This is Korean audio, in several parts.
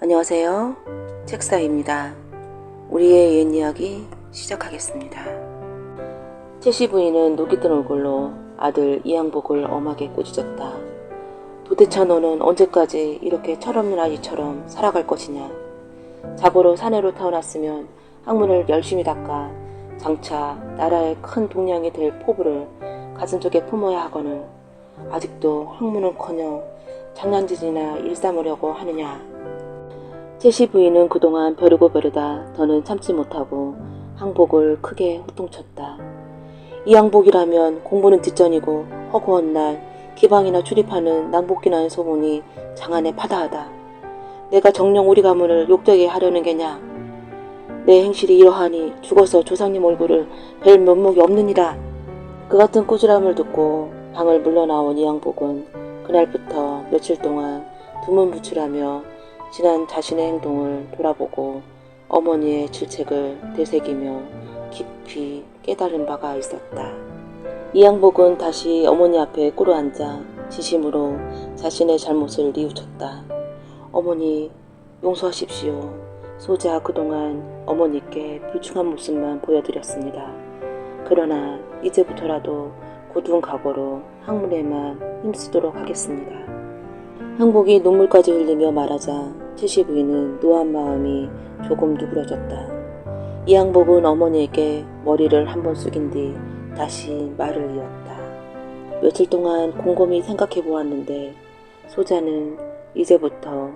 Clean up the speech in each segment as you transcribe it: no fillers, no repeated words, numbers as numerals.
안녕하세요. 책사입니다. 우리의 옛 이야기 시작하겠습니다. 채씨 부인은 녹이 뜬 얼굴로 아들 이양복을 엄하게 꾸짖었다. 도대체 너는 언제까지 이렇게 철없는 아이처럼 살아갈 것이냐. 자고로 사내로 태어났으면 학문을 열심히 닦아 장차 나라의 큰 동량이 될 포부를 가슴속에 품어야 하거늘 아직도 학문은커녕 장난짓이나 일삼으려고 하느냐. 채씨 부인은 그동안 벼르고 벼르다 더는 참지 못하고 항복을 크게 호통쳤다. 이 항복이라면 공부는 뒷전이고 허구한 날 기방이나 출입하는 낭복기라는 소문이 장안에 파다하다. 내가 정녕 우리 가문을 욕되게 하려는 게냐. 내 행실이 이러하니 죽어서 조상님 얼굴을 뵐 면목이 없느니라. 그 같은 꾸지람을 듣고 방을 물러나온 이 항복은 그날부터 며칠 동안 두문부출하며 지난 자신의 행동을 돌아보고 어머니의 질책을 되새기며 깊이 깨달은 바가 있었다. 이양복은 다시 어머니 앞에 꿇어앉아 진심으로 자신의 잘못을 뉘우쳤다. 어머니, 용서하십시오. 소자 그동안 어머니께 불충한 모습만 보여드렸습니다. 그러나 이제부터라도 굳은 각오로 학문에만 힘쓰도록 하겠습니다. 항복이 눈물까지 흘리며 말하자 채씨 부인은 노한 마음이 조금 누그러졌다. 이 항복은 어머니에게 머리를 한번 숙인 뒤 다시 말을 이었다. 며칠 동안 곰곰이 생각해 보았는데 소자는 이제부터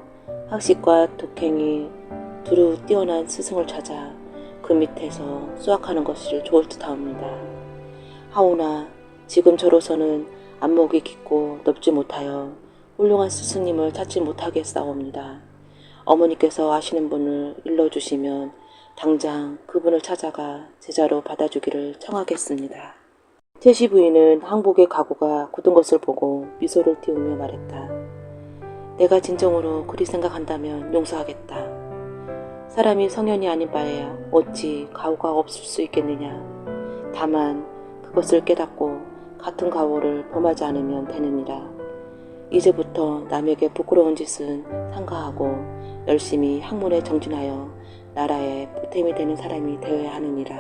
학식과 독행이 두루 뛰어난 스승을 찾아 그 밑에서 수학하는 것이 좋을 듯하옵니다. 하오나 지금 저로서는 안목이 깊고 넓지 못하여 훌륭한 스승님을 찾지 못하겠사옵니다. 어머니께서 아시는 분을 일러주시면 당장 그분을 찾아가 제자로 받아주기를 청하겠습니다. 채씨 부인은 항복의 각오가 굳은 것을 보고 미소를 띄우며 말했다. 내가 진정으로 그리 생각한다면 용서하겠다. 사람이 성현이 아닌 바에야 어찌 가오가 없을 수 있겠느냐. 다만 그것을 깨닫고 같은 가오를 범하지 않으면 되느니라. 이제부터 남에게 부끄러운 짓은 삼가하고 열심히 학문에 정진하여 나라의 보탬이 되는 사람이 되어야 하느니라.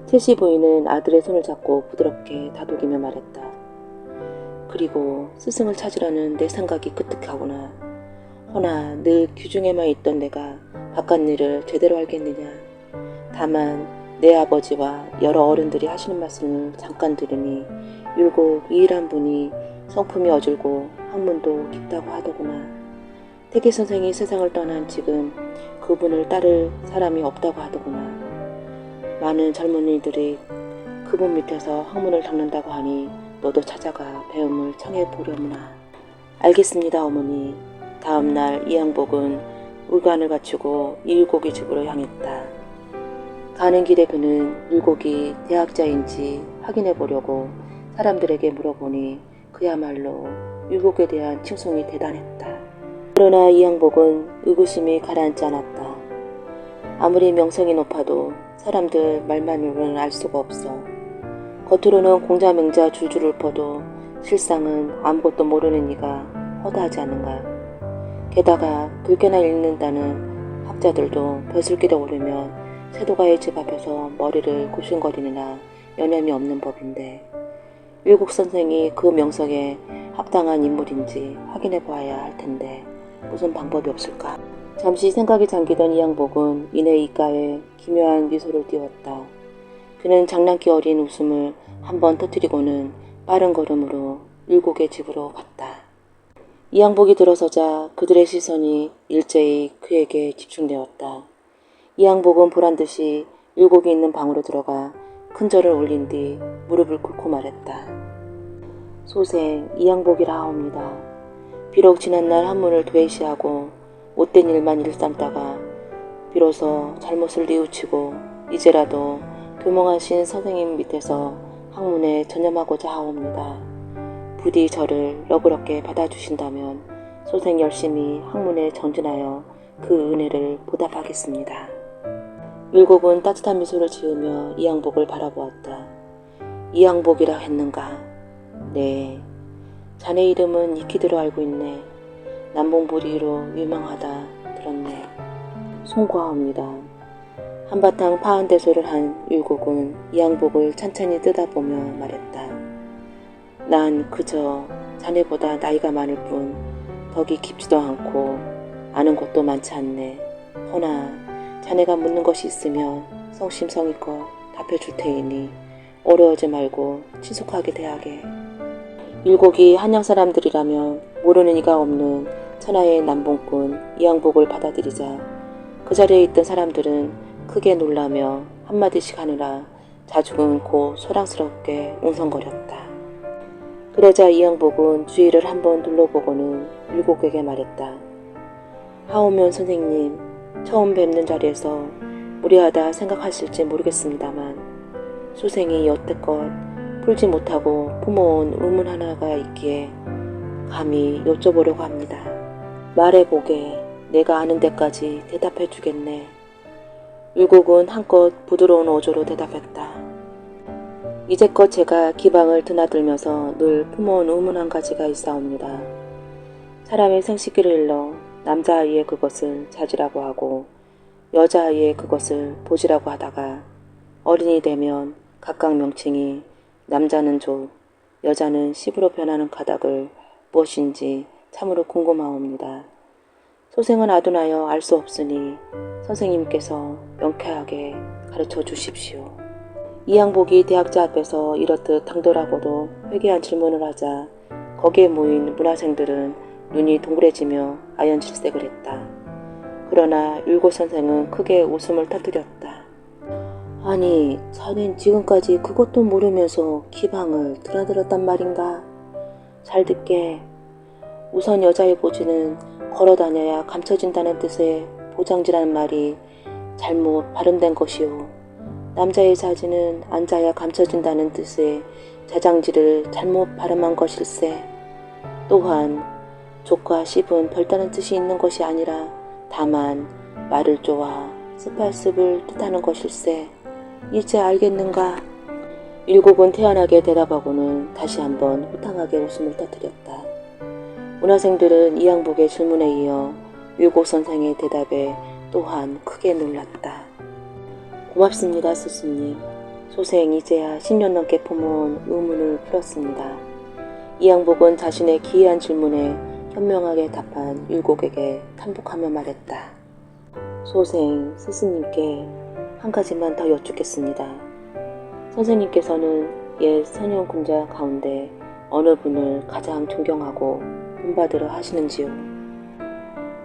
채씨 부인은 아들의 손을 잡고 부드럽게 다독이며 말했다. 그리고 스승을 찾으려는 내 생각이 그뜩하구나. 허나 늘 규중에만 있던 내가 바깥 일을 제대로 알겠느냐. 다만 내 아버지와 여러 어른들이 하시는 말씀을 잠깐 들으니 율곡 이일한 분이 성품이 어질고 학문도 깊다고 하더구나. 태계 선생이 세상을 떠난 지금 그분을 따를 사람이 없다고 하더구나. 많은 젊은이들이 그분 밑에서 학문을 닦는다고 하니 너도 찾아가 배움을 청해 보려무나. 알겠습니다 어머니. 다음 날 이양복은 의관을 갖추고 율곡의 집으로 향했다. 가는 길에 그는 율곡이 대학자인지 확인해 보려고 사람들에게 물어보니 그야말로 율곡에 대한 칭송이 대단했다. 그러나 이양복은 의구심이 가라앉지 않았다. 아무리 명성이 높아도 사람들 말만으로는 알 수가 없어. 겉으로는 공자맹자 줄줄 읊어도 실상은 아무것도 모르는 이가 허다하지 않는가. 게다가 글깨나 읽는다는 학자들도 벼슬길에 오르면 세도가의 집 앞에서 머리를 굽신거리느나 여념이 없는 법인데 율곡 선생이 그 명성에 합당한 인물인지 확인해 보아야 할 텐데 무슨 방법이 없을까? 잠시 생각에 잠기던 이양복은 이내 입가에 기묘한 미소를 띄웠다. 그는 장난기 어린 웃음을 한번 터뜨리고는 빠른 걸음으로 율곡의 집으로 갔다. 이양복이 들어서자 그들의 시선이 일제히 그에게 집중되었다. 이양복은 보란듯이 율곡이 있는 방으로 들어가 큰 절을 올린 뒤 무릎을 꿇고 말했다. 소생 이양복이라 하옵니다. 비록 지난날 한문을 도외시하고 못된 일만 일삼다가 비로소 잘못을 뉘우치고 이제라도 교명하신 선생님 밑에서 학문에 전념하고자 하옵니다. 부디 저를 너그럽게 받아주신다면 소생 열심히 학문에 정진하여 그 은혜를 보답하겠습니다. 율곡은 따뜻한 미소를 지으며 이양복을 바라보았다. 이양복이라 했는가? 네. 자네 이름은 익히 들어 알고 있네. 남봉부리로 유명하다. 들었네. 송과합니다. 한바탕 파한대소를 한 율곡은 이양복을 찬찬히 뜯어보며 말했다. 난 그저 자네보다 나이가 많을 뿐 덕이 깊지도 않고 아는 것도 많지 않네. 허나 자네가 묻는 것이 있으면 성심성의껏 답해줄 테이니 어려워하지 말고 친숙하게 대하게. 율곡이 한양 사람들이라면 모르는 이가 없는 천하의 남봉꾼 이양복을 받아들이자 그 자리에 있던 사람들은 크게 놀라며 한마디씩 하느라 자죽은 곧 소랑스럽게 웅성거렸다. 그러자 이양복은 주위를 한번 둘러보고는 율곡에게 말했다. 하오면 선생님, 처음 뵙는 자리에서 무례하다 생각하실지 모르겠습니다만 소생이 여태껏 풀지 못하고 품어온 의문 하나가 있기에 감히 여쭤보려고 합니다. 말해보게. 내가 아는 데까지 대답해 주겠네. 율곡은 한껏 부드러운 어조로 대답했다. 이제껏 제가 기방을 드나들면서 늘 품어온 의문 한 가지가 있사옵니다. 사람의 생식기를 일러 남자아이의 그것을 자지라고 하고 여자아이의 그것을 보지라고 하다가 어린이 되면 각각 명칭이 남자는 조, 여자는 시부로 변하는 까닭을 무엇인지 참으로 궁금하옵니다. 소생은 아둔하여 알 수 없으니 선생님께서 명쾌하게 가르쳐 주십시오. 이양복이 대학자 앞에서 이렇듯 당돌하고도 회개한 질문을 하자 거기에 모인 문화생들은 눈이 동그래지며 아연질색을 했다. 그러나 율곡 선생은 크게 웃음을 터뜨렸다. 아니, 자넨 지금까지 그것도 모르면서 기방을 드나들었단 말인가? 잘 듣게. 우선 여자의 보지는 걸어다녀야 감춰진다는 뜻의 보장지라는 말이 잘못 발음된 것이요. 남자의 자지는 앉아야 감춰진다는 뜻의 자장지를 잘못 발음한 것일세. 또한 족과 씹은 별다른 뜻이 있는 것이 아니라 다만 말을 쪼아 스팔습을 뜻하는 것일세. 이제 알겠는가? 율곡은 태연하게 대답하고는 다시 한번 호탕하게 웃음을 터뜨렸다. 문화생들은 이양복의 질문에 이어 율곡 선생의 대답에 또한 크게 놀랐다. 고맙습니다, 스승님. 소생 이제야 10년 넘게 품어온 의문을 풀었습니다. 이양복은 자신의 기이한 질문에 현명하게 답한 율곡에게 탄복하며 말했다. 소생, 스승님께 한 가지만 더 여쭙겠습니다. 선생님께서는 옛 선영군자 가운데 어느 분을 가장 존경하고 본받으러 하시는지요?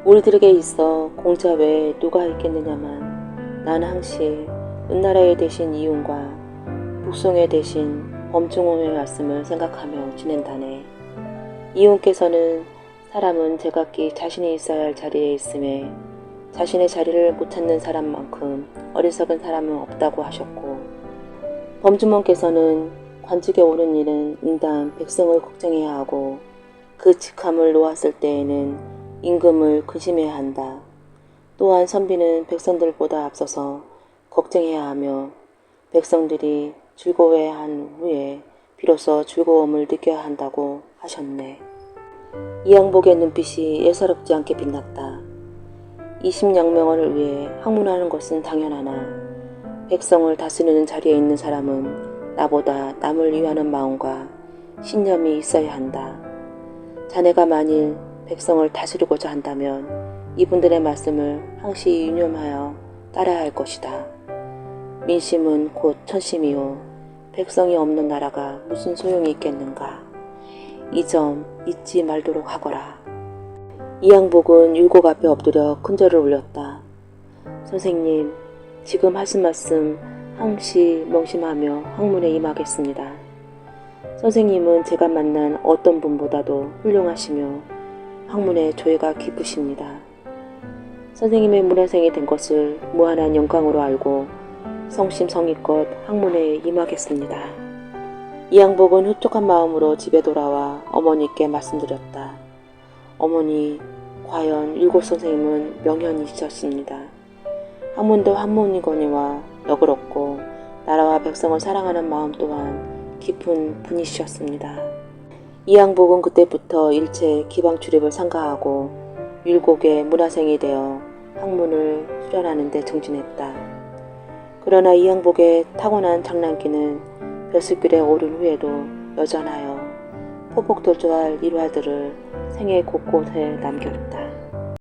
우리들에게 있어 공자 외에 누가 있겠느냐만 나는 항시 은나라의 대신 이윤과 북송의 대신 범중홍의 말씀을 생각하며 지낸다네. 이윤께서는 사람은 제각기 자신이 있어야 할 자리에 있음에 자신의 자리를 못 찾는 사람만큼 어리석은 사람은 없다고 하셨고, 범주몽께서는 관직에 오른 일은 인당 백성을 걱정해야 하고 그 직함을 놓았을 때에는 임금을 근심해야 한다. 또한 선비는 백성들보다 앞서서 걱정해야 하며 백성들이 즐거워해야 한 후에 비로소 즐거움을 느껴야 한다고 하셨네. 이양복의 눈빛이 예사롭지 않게 빛났다. 20양명을 위해 학문하는 것은 당연하나 백성을 다스리는 자리에 있는 사람은 나보다 남을 위하는 마음과 신념이 있어야 한다. 자네가 만일 백성을 다스리고자 한다면 이분들의 말씀을 항시 유념하여 따라야 할 것이다. 민심은 곧 천심이요 백성이 없는 나라가 무슨 소용이 있겠는가. 이 점 잊지 말도록 하거라. 이양복은 율곡 앞에 엎드려 큰절을 올렸다. 선생님, 지금 하신 말씀 항시 명심하며 학문에 임하겠습니다. 선생님은 제가 만난 어떤 분보다도 훌륭하시며 학문에 조예가 깊으십니다. 선생님의 문화생이 된 것을 무한한 영광으로 알고 성심성의껏 학문에 임하겠습니다. 이양복은 흡족한 마음으로 집에 돌아와 어머니께 말씀드렸다. 어머니, 과연 율곡 선생님은 명현이셨습니다. 학문도 학문이거니와 너그럽고 나라와 백성을 사랑하는 마음 또한 깊은 분이셨습니다. 이양복은 그때부터 일체 기방 출입을 삼가하고 율곡의 문화생이 되어 학문을 수련하는 데 정진했다. 그러나 이양복의 타고난 장난기는 벼슬길에 오른 후에도 여전하여 포복도주할 일화들을 생애 곳곳에 남겼다.